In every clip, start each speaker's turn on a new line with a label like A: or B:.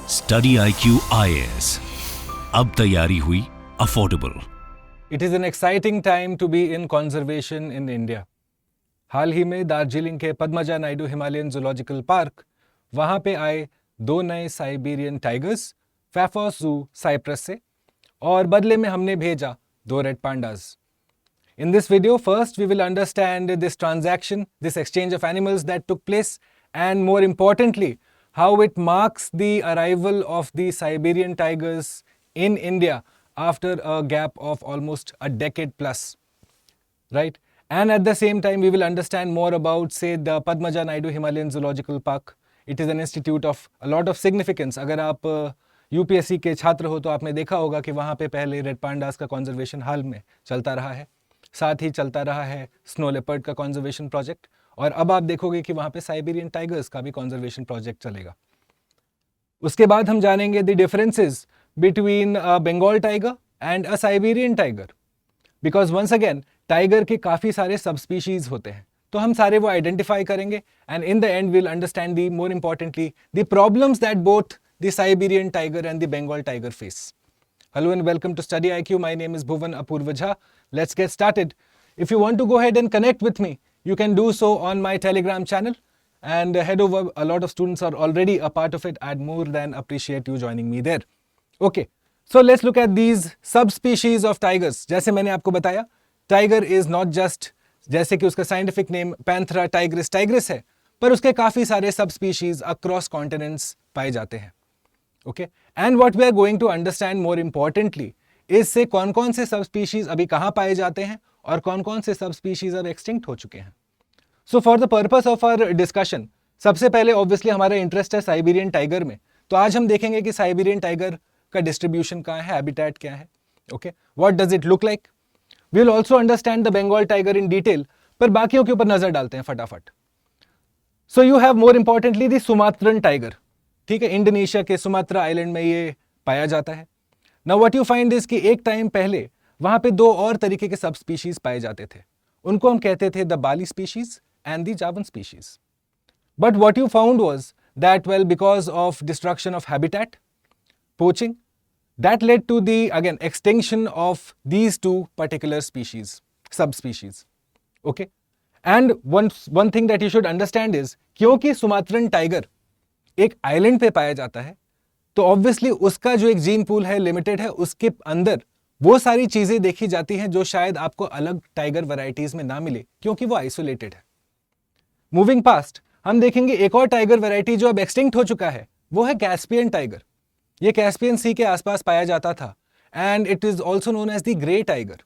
A: Study IQ IAS, अब तैयारी हुई affordable.
B: It is an exciting time to be in conservation in India. हाल ही में दार्जिलिंग के Padmaja Naidu Himalayan zoological park, वहाँ पे आए दो नए साइबेरियन टाइगर्स पैफोस जू साइप्रस से, और बदले में हमने भेजा दो red pandas. In this video, first we will understand this transaction, this exchange of animals that took place, and more importantly, how it marks the arrival of the Siberian tigers in India after a gap of almost a decade plus, right? And at the same time, we will understand more about, say, the Padmaja Naidu Himalayan Zoological Park. It is an institute of a lot of significance. अगर आप UPSC के छात्र हो तो आपने देखा होगा कि वहाँ पे पहले रेड पांडास का कॉन्जर्वेशन हाल में चलता रहा है, साथ ही चलता रहा है स्नो लेपर्ड का कॉन्जर्वेशन प्रोजेक्ट, और अब आप देखोगे कि वहाँ पे साइबेरियन टाइगर्स का भी कॉन्जर्वेशन प्रोजेक्ट चलेगा। उसके बाद हम जानेंगे the differences between a Bengal tiger and a Siberian tiger, because once again tiger के काफ़ी सारे सब स्पीशीज होते हैं, तो हम सारे वो आइडेंटिफाई करेंगे, and in the end will understand the more importantly the problems that both the Siberian tiger and the Bengal tiger face. Hello and welcome to Study IQ. My name is Bhuvan Apurva Jha. Let's get started. If you want to go ahead and connect with me, you can do so on my Telegram channel and head over. A lot of students are already a part of it. I'd more than appreciate you joining me there. Okay, so let's look at these subspecies of tigers. जैसे मैंने आपको बताया, tiger is not just, जैसे कि उसका scientific name Panthera tigris tigris है, पर उसके काफ़ी सारे subspecies across continents पाए जाते हैं। Okay, and what we are going to understand more importantly is से कौन कौन से सब स्पीशीज अभी कहाँ पाए जाते हैं और कौन कौन से सब स्पीशीज अब एक्सटिंक्ट हो चुके हैं। So for the purpose of our discussion, सबसे पहले ऑब्वियसली हमारा इंटरेस्ट है साइबेरियन टाइगर में, तो आज हम देखेंगे कि साइबेरियन टाइगर का डिस्ट्रीब्यूशन कहाँ है, हैबिटेट क्या है, okay, what does it look like. We will also understand the Bengal tiger in detail, पर बाकियों के ऊपर नजर डालते हैं फटाफट। So you have more importantly the Sumatran tiger, ठीक है, इंडोनेशिया के सुमात्रा आइलैंड में ये पाया जाता है। Now what you find is कि एक टाइम पहले वहां पे दो और तरीके के सब स्पीशीज पाए जाते थे, उनको हम कहते थे the Bali species and the Javan species. But what you found was that well because of destruction of habitat, poaching, that led to the again extinction of these two particular species, subspecies. Okay, and one thing that you should understand is, क्योंकि Sumatran tiger एक island पे पाया जाता है, तो obviously उसका जो एक जीन पूल है लिमिटेड है, उसके अंदर वो सारी चीजें देखी जाती हैं जो शायद आपको अलग टाइगर वैरायटीज में ना मिले, क्योंकि वो आइसोलेटेड है। मूविंग पास्ट, हम देखेंगे एक और टाइगर वैरायटी जो अब एक्सटिंक्ट हो चुका है, वो है कैस्पियन टाइगर। ये कैस्पियन सी के आसपास पाया जाता था, and it is also known as the grey tiger.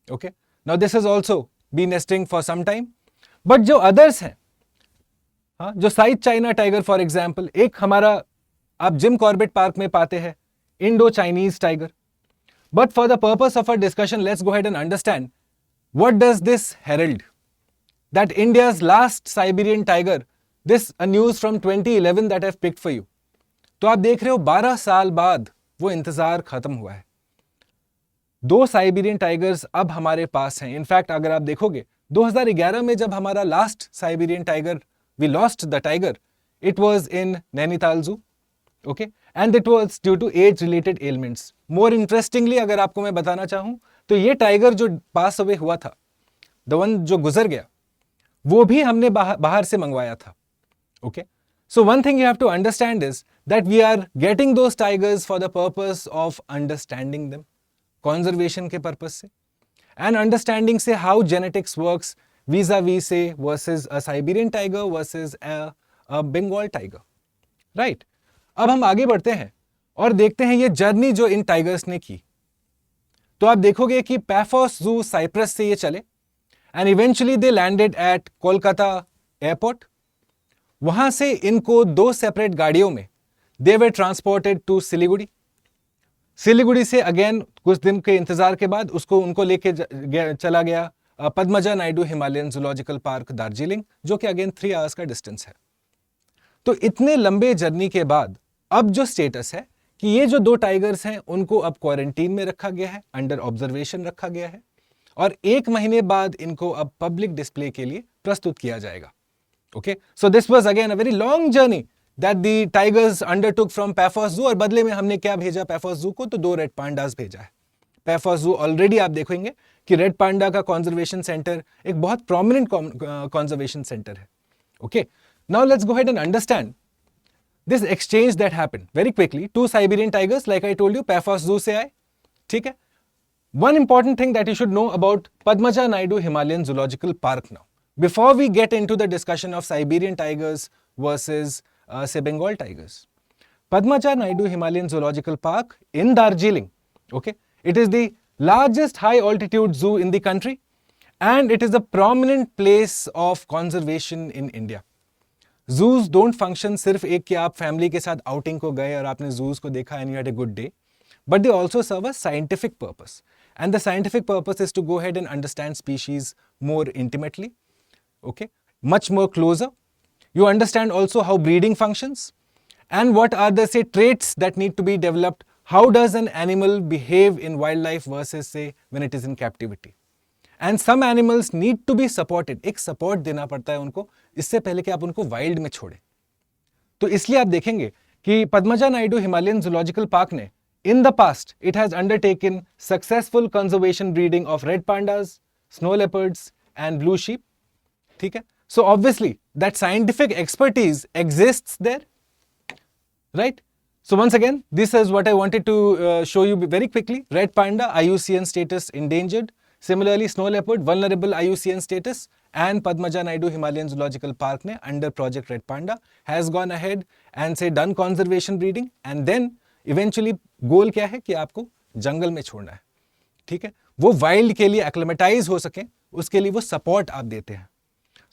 B: Okay, now this is also been extinct for some time, but जो अदर्स हैं, हाँ, जो South China tiger for example, एक हमारा आप जिम कॉर्बेट पार्क में पाते हैं Indo Chinese tiger. But for the purpose of our discussion, let's go ahead and understand what does this herald, that India's last Siberian tiger, this a news from 2011 that I have picked for you. तो आप देख रहे हो 12 साल बाद वो इंतजार खत्म हुआ है। दो साइबेरियन टाइगर्स अब हमारे पास हैं। इनफैक्ट अगर आप देखोगे 2011 में जब हमारा last Siberian tiger, we lost the tiger, it was in Nainital Zoo, okay, and it was due to age related ailments. More interestingly अगर आपको मैं बताना चाहूं तो ये टाइगर जो पास अवे हुआ था, the one जो गुजर गया, वो भी हमने बाहर से मंगवाया था। okay, so one thing you have to understand is that we are getting those tigers for the purpose of understanding them, conservation के purpose से, and understanding से how genetics works vis-a-vis say versus a Siberian tiger versus a Bengal tiger, right? अब हम आगे बढ़ते हैं और देखते हैं ये जर्नी जो इन टाइगर्स ने की। तो आप देखोगे कि पैफोस जू साइप्रस से ये चले, and eventually they landed eight Kolkata airport. वहां से इनको दो सेपरेट गाड़ियों में दे वर ट्रांसपोर्टेड टू सिलीगुड़ी। सिलीगुड़ी से अगेन कुछ दिन के इंतजार के बाद उनको लेके चला गया Padmaja Naidu Himalayan zoological park Darjeeling, जो कि अगेन 3 आवर्स का डिस्टेंस है। तो इतने लंबे जर्नी के बाद अब जो स्टेटस है कि ये जो दो टाइगर्स हैं उनको अब क्वारंटीन में रखा गया है, अंडर ऑब्जर्वेशन रखा गया है, और 1 महीने बाद इनको अब पब्लिक डिस्प्ले के लिए प्रस्तुत किया जाएगा। Okay, so this was again a very long journey that the tigers undertook from Paphos Zoo, और बदले में हमने क्या भेजा Paphos Zoo को, तो 2 रेड पांडास भेजा है. Paphos Zoo ऑलरेडी आप देखेंगे कि रेड पांडा का कंजर्वेशन सेंटर एक बहुत प्रोमिनेंट कंजर्वेशन सेंटर है. Okay, now let's go ahead and understand this exchange that happened very quickly. 2 Siberian tigers, like I told you, Paphos Zoo से आए. ठीक है. One important thing that you should know about Padmaja Naidu Himalayan Zoological Park now, before we get into the discussion of Siberian tigers versus say Bengal tigers. Padmaja Naidu Himalayan Zoological Park in Darjeeling, okay, it is the largest high altitude zoo in the country and it is a prominent place of conservation in India. Zoos don't function सिर्फ एक कि आप family के साथ outing को गए और आपने zoos को देखा and you had a good day, but they also serve a scientific purpose. And the scientific purpose is to go ahead and understand species more intimately, okay, much more closer. You understand also how breeding functions and what are the, say, traits that need to be developed. How does an animal behave in wildlife versus, say, when it is in captivity? And some animals need to be supported. एक support देना पड़ता है उनको इससे पहले कि आप उनको wild में छोड़ें. तो इसलिए आप देखेंगे कि Padmaja Naidu Himalayan zoological park ने in the past, it has undertaken successful conservation breeding of red pandas, snow leopards, and blue sheep. ठीक है? So obviously, that scientific expertise exists there, right? So once again, this is what I wanted to show you very quickly. Red panda, IUCN status endangered. Similarly, snow leopard, vulnerable IUCN status. And Padmaja Naidu Himalayan Zoological Park ne, under Project Red Panda, has gone ahead and say done conservation breeding, and then eventually goal क्या है कि आपको जंगल में छोड़ना है. ठीक है, वो वाइल्ड के लिए एक्लेमेटाइज हो सके उसके लिए वो सपोर्ट आप देते हैं.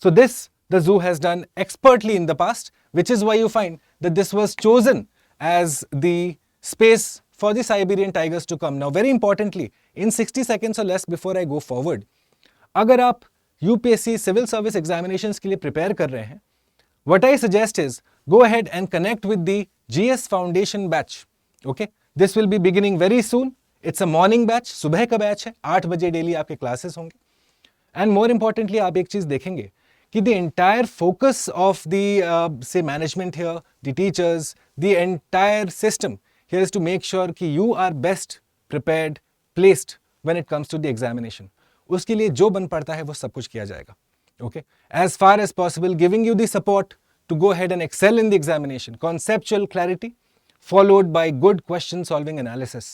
B: So this the zoo has done expertly in the past, which is why you find that this was chosen as the space for the Siberian tigers to come. Now very importantly, in 60 seconds or less before I go forward, अगर आप UPSC civil service examinations के लिए prepare कर रहे हैं, what I suggest is go ahead and connect with the GS foundation batch. Okay, this will be beginning very soon. It's a morning batch, सुबह का batch है, 8 बजे डेली आपके क्लासेस होंगे. एंड मोर इंपॉर्टेंटली आप एक चीज देखेंगे कि the entire focus of the से management here, the teachers, the entire system here is to make sure कि you are best prepared, placed when it comes to the examination. उसके लिए जो बन पड़ता है वो सब कुछ किया जाएगा. Okay, as far as possible giving you the support to go ahead and excel in the examination. Conceptual clarity followed by good question solving analysis.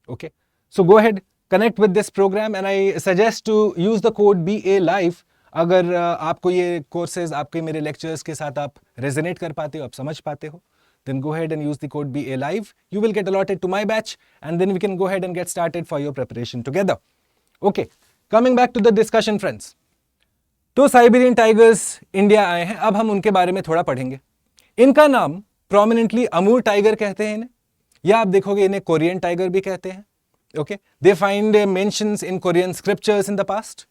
B: Okay, so go ahead, connect with this program and I suggest to use the code BA Live. अगर आपको ये courses, आपके मेरे lectures के साथ आप resonate कर पाते हो, आप समझ पाते हो, then go ahead and use the code BA Live. You will get allotted to my batch and then we can go ahead and get started for your preparation together. Okay, coming back to the discussion, friends. तो Siberian tigers India आए हैं, अब हम उनके बारे में थोड़ा पढ़ेंगे. इनका नाम प्रोमिनेंटली अमूर टाइगर कहते हैं इन्हें, या आप देखोगे इन्हें कोरियन टाइगर भी कहते हैं. Okay, they find mentions in Korean scriptures in the past.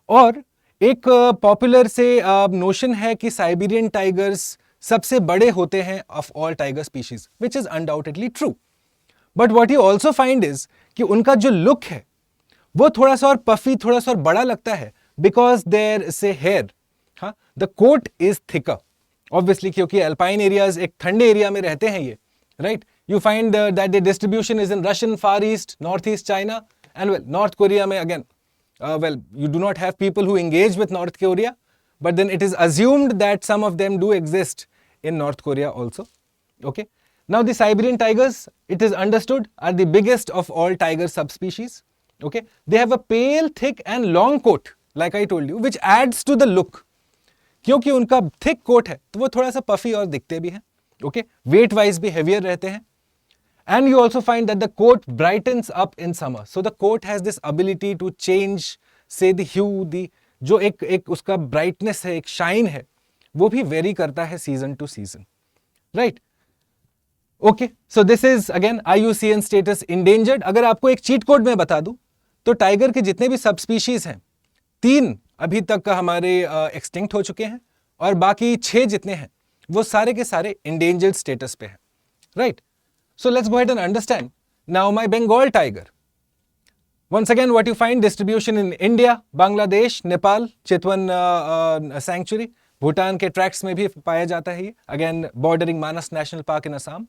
B: और एक पॉपुलर से नोशन है कि साइबेरियन टाइगर्स सबसे बड़े होते हैं of all tiger species, which is undoubtedly true. But what you also find is कि उनका जो लुक है वो थोड़ा सा और पफी, थोड़ा सा और बड़ा लगता है, because their say hair, the coat is thicker, obviously क्योंकि alpine areas एक ठंडे एरिया में रहते हैं ये, right? You find that the distribution is in Russian Far East, Northeast China, and well, North Korea में again, well, you do not have people who engage with North Korea, but then it is assumed that some of them do exist in North Korea also. Okay, now the Siberian tigers, it is understood, are the biggest of all tiger subspecies. Okay, they have a pale, thick and long coat, like I told you, which adds to the look. क्योंकि उनका thick coat है तो वो थोड़ा सा puffy और दिखते भी हैं. Okay, weight wise भी heavier रहते हैं. And you also find that the coat brightens up in summer. So the coat has this ability to change, say the hue, the जो एक उसका brightness है, एक shine है, वो भी vary करता है season to season. Right? Okay, so this is again IUCN status endangered. अगर आपको एक cheat code में बता दूं तो टाइगर के जितने भी subspecies हैं, 3 अभी तक हमारे एक्सटिंक्ट हो चुके हैं और बाकी 6 जितने हैं वो सारे के सारे endangered status पे हैं. Right? So let's go ahead and understand. Now my Bengal tiger. Once again, what you find distribution in India, Bangladesh, Nepal, Chitwan sanctuary, Bhutan के ट्रैक्स में भी पाया जाता है ये, again bordering Manas national park in Assam.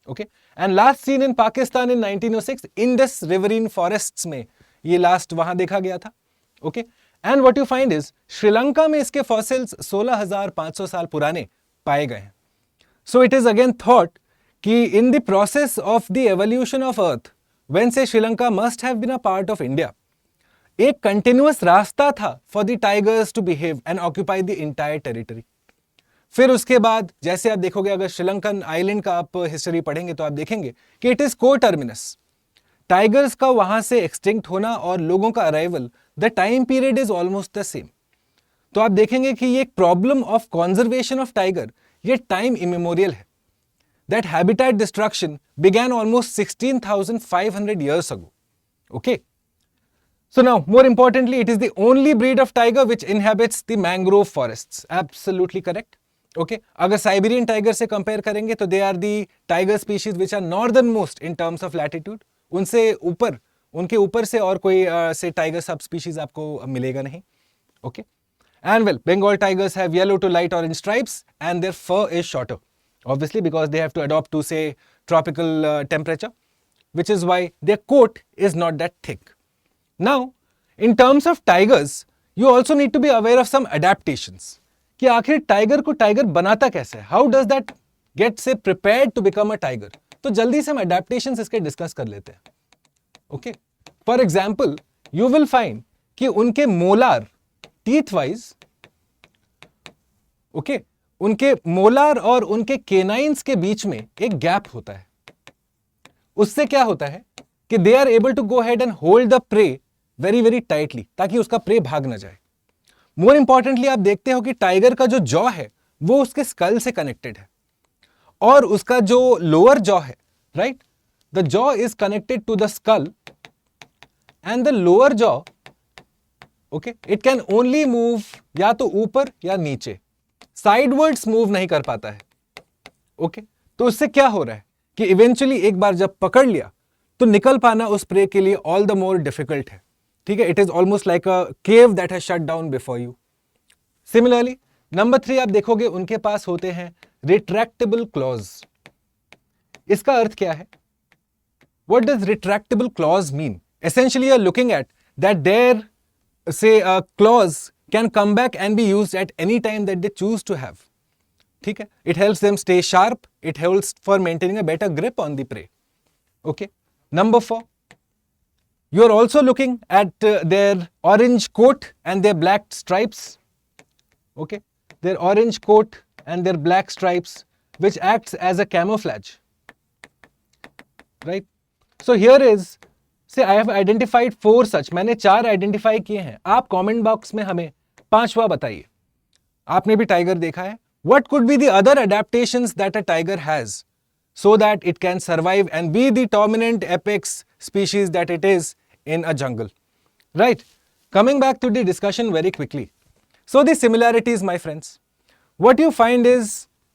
B: Okay, and last seen in Pakistan in 1906 Indus riverine forests में ये लास्ट वहां देखा गया था. Okay, and what you find is Sri Lanka में इसके फॉसिल्स 16,500 साल पुराने पाए गए हैं. So it is again thought कि in the process of the evolution of earth when से Sri Lanka must have been a part of India, एक कंटिन्यूअस रास्ता था for the tigers to behave and occupy the entire territory. फिर उसके बाद जैसे आप देखोगे, अगर श्रीलंकन आइलैंड का आप हिस्ट्री पढ़ेंगे तो आप देखेंगे कि इट इज को टर्मिनस. टाइगर्स का वहां से एक्सटिंक्ट होना और लोगों का arrival, the time period is almost the same. तो आप देखेंगे कि ये एक problem of conservation of tiger ये टाइम इमेमोरियल है. That habitat destruction began almost 16,500 years ago. Okay. So now, more importantly, it is the only breed of tiger which inhabits the mangrove forests. Absolutely correct. Okay. अगर Siberian tiger से compare करेंगे तो they are the tiger species which are northern most in terms of latitude. उनसे ऊपर, उनके ऊपर से और कोई से टाइगर सब स्पीशीज आपको मिलेगा नहीं. Okay, and well, Bengal tigers have yellow to light orange stripes and their fur is shorter, obviously because they have to adopt to say tropical temperature, which is why their coat is not that thick. Now, in terms of tigers, you also need to be aware of some adaptations. कि आखिर tiger को tiger बनाता कैसे है? How does that get say prepared to become a tiger? तो जल्दी से हम adaptations इसके डिस्कस कर लेते हैं. Okay. For example, you will find कि उनके मोलार teeth wise, okay, उनके मोलार और उनके केनाइंस के बीच में एक गैप होता है. उससे क्या होता है कि they are able to go head and hold the prey very very tightly, ताकि उसका प्रे भाग ना जाए. मोर इंपॉर्टेंटली आप देखते हो कि टाइगर का जो जॉ है वो उसके स्कल से कनेक्टेड है, और उसका जो लोअर जॉ है, right, the jaw is connected to the skull and the lower jaw, okay, it can only move या तो ऊपर या नीचे, साइडवर्ड्स मूव नहीं कर पाता है. ओके, तो उससे क्या हो रहा है कि इवेंचुअली एक बार जब पकड़ लिया तो निकल पाना उस प्रे के लिए ऑल द मोर डिफिकल्ट है. ठीक है, it is almost like a cave that has shut down before you. Similarly number 3 आप देखोगे उनके पास होते हैं रिट्रैक्टेबल क्लॉज. इसका अर्थ क्या है? What does retractable claws mean? Essentially you are looking at that their से claws can come back and be used at any time that they choose to have. ठीक है, it helps them stay sharp, it helps for maintaining a better grip on the prey. Okay, number 4, you are also looking at their orange coat and their black stripes. Okay, their orange coat and their black stripes which acts as a camouflage, right? So here is, say I have identified 4 such. मैंने 4 identify किए हैं. आप comment box में हमें 5वां बताइए. आपने भी टाइगर देखा है. What could be the other adaptations that a tiger has so that it can survive and be the dominant apex species that it is in a jungle? Right? Coming back to the discussion very quickly. So the similarities, my friends. What you find is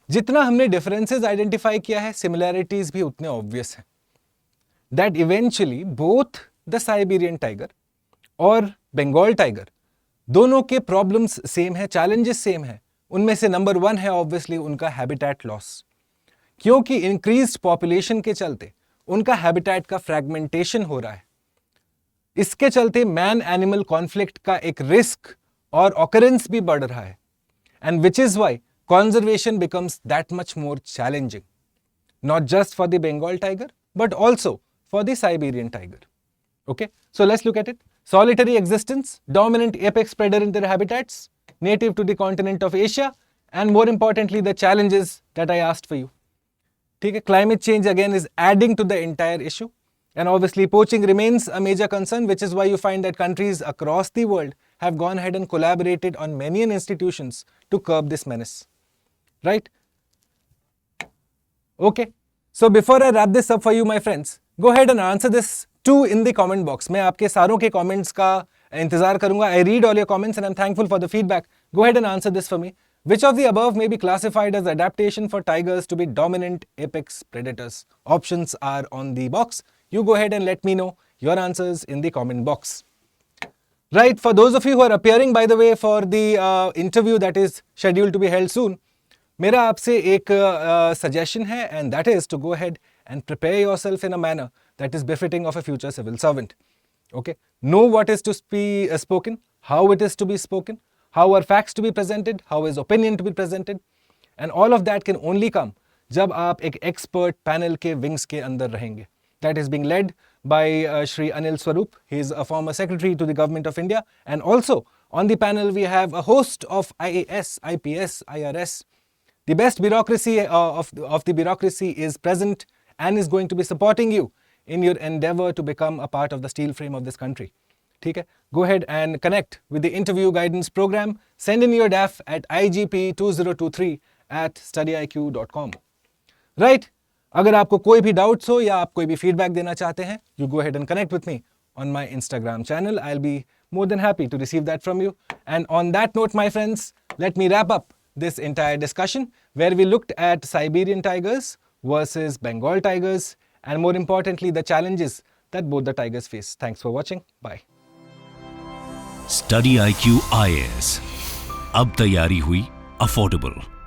B: जितना हमने differences identify किया है, similarities भी उतने obvious हैं. That eventually both the Siberian tiger और Bengal tiger दोनों के प्रॉब्लम्स सेम है, चैलेंजेस सेम है. उनमें से नंबर 1 है ऑब्वियसली उनका हैबिटेट लॉस, क्योंकि इंक्रीज्ड पॉपुलेशन के चलते उनका हैबिटेट का फ्रैगमेंटेशन हो रहा है. इसके चलते मैन एनिमल कॉन्फ्लिक्ट का एक रिस्क और ऑकरेंस भी बढ़ रहा है, and which is why conservation becomes that much more challenging, not just for the Bengal tiger but also for the Siberian tiger. Okay, so let's look at it. Solitary existence, dominant apex predator in their habitats, native to the continent of Asia, and more importantly the challenges that I asked for you. Okay, climate change again is adding to the entire issue, and obviously poaching remains a major concern, which is why you find that countries across the world have gone ahead and collaborated on many institutions to curb this menace. Right? Okay, so before I wrap this up for you, my friends, go ahead and answer this too in the comment box. मैं आपके सारों के comments का इंतजार करूंगा. I read all your comments and I'm thankful for the feedback. Go ahead and answer this for me. Which of the above may be classified as adaptation for tigers to be dominant apex predators? Options are on the box. You go ahead and let me know your answers in the comment box. Right, for those of you who are appearing, by the way, for the interview that is scheduled to be held soon, मेरा आपसे एक suggestion है, and that is to go ahead and prepare yourself in a manner that is befitting of a future civil servant. Okay, know what is to be spoken, how it is to be spoken, how are facts to be presented, how is opinion to be presented, and all of that can only come जब आप एक expert panel के wings के अंदर रहेंगे. That is being led by Shri Anil Swarup. He is a former secretary to the government of India, and also on the panel we have a host of IAS, IPS, IRS. The best bureaucracy of the bureaucracy is present and is going to be supporting you in your endeavor to become a part of the steel frame of this country. Okay? Go ahead and connect with the interview guidance program. Send in your DAF at igp2023@studyiq.com. Right? अगर आपको कोई भी doubts हो या आप कोई भी feedback देना चाहते हैं, you go ahead and connect with me on my Instagram channel. I'll be more than happy to receive that from you. And on that note, my friends, let me wrap up this entire discussion where we looked at Siberian tigers versus Bengal tigers, and more importantly, the challenges that both the tigers face. Thanks for watching. Bye.
A: Study IQ IAS. अब तैयारी हुई affordable.